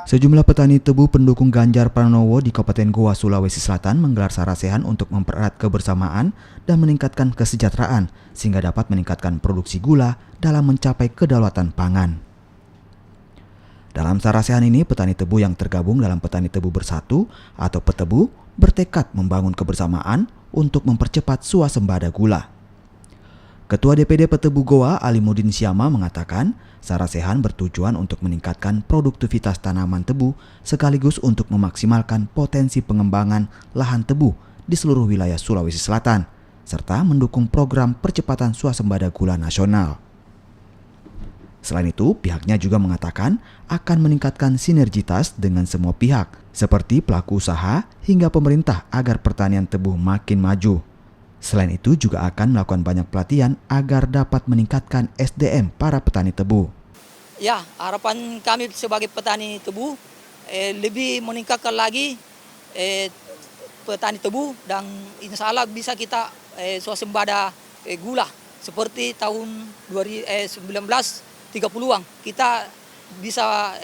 Sejumlah petani tebu pendukung Ganjar Pranowo di Kabupaten Goa, Sulawesi Selatan menggelar sarasehan untuk mempererat kebersamaan dan meningkatkan kesejahteraan sehingga dapat meningkatkan produksi gula dalam mencapai kedaulatan pangan. Dalam sarasehan ini, petani tebu yang tergabung dalam Petani Tebu Bersatu atau Petebu bertekad membangun kebersamaan untuk mempercepat swasembada gula. Ketua DPD Petebu Goa, Alimuddin Syama mengatakan, sarasehan bertujuan untuk meningkatkan produktivitas tanaman tebu sekaligus untuk memaksimalkan potensi pengembangan lahan tebu di seluruh wilayah Sulawesi Selatan, serta mendukung program percepatan swasembada gula nasional. Selain itu, pihaknya juga mengatakan akan meningkatkan sinergitas dengan semua pihak, seperti pelaku usaha hingga pemerintah agar pertanian tebu makin maju. Selain itu juga akan melakukan banyak pelatihan agar dapat meningkatkan SDM para petani tebu. Ya, harapan kami sebagai petani tebu lebih meningkatkan lagi petani tebu dan insya Allah bisa kita swasembada gula seperti tahun 1930-an kita bisa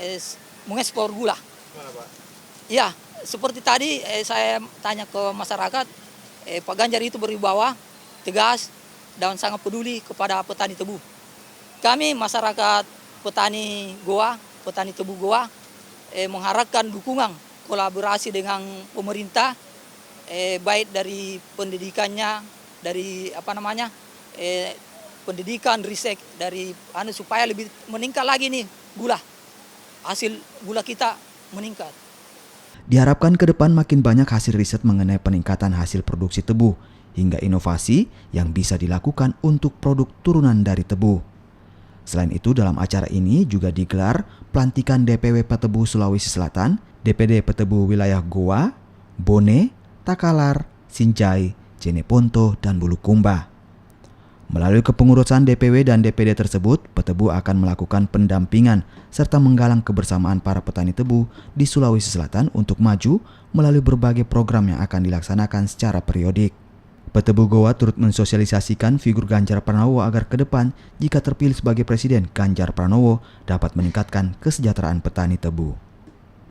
mengekspor gula. Ya, seperti tadi saya tanya ke masyarakat. Pak Ganjar itu berwibawa, tegas, dan sangat peduli kepada petani tebu. Kami masyarakat petani Goa, petani tebu Goa, mengharapkan dukungan kolaborasi dengan pemerintah, baik dari pendidikannya, dari pendidikan, riset, dari supaya lebih meningkat lagi nih gula, hasil gula kita meningkat. Diharapkan ke depan makin banyak hasil riset mengenai peningkatan hasil produksi tebu hingga inovasi yang bisa dilakukan untuk produk turunan dari tebu. Selain itu, dalam acara ini juga digelar pelantikan DPW Petebu Sulawesi Selatan, DPD Petebu Wilayah Goa, Bone, Takalar, Sinjai, Jeneponto, dan Bulukumba. Melalui kepengurusan DPW dan DPD tersebut, Petebu akan melakukan pendampingan serta menggalang kebersamaan para petani tebu di Sulawesi Selatan untuk maju melalui berbagai program yang akan dilaksanakan secara periodik. Petebu Goa turut mensosialisasikan figur Ganjar Pranowo agar ke depan jika terpilih sebagai presiden, Ganjar Pranowo dapat meningkatkan kesejahteraan petani tebu.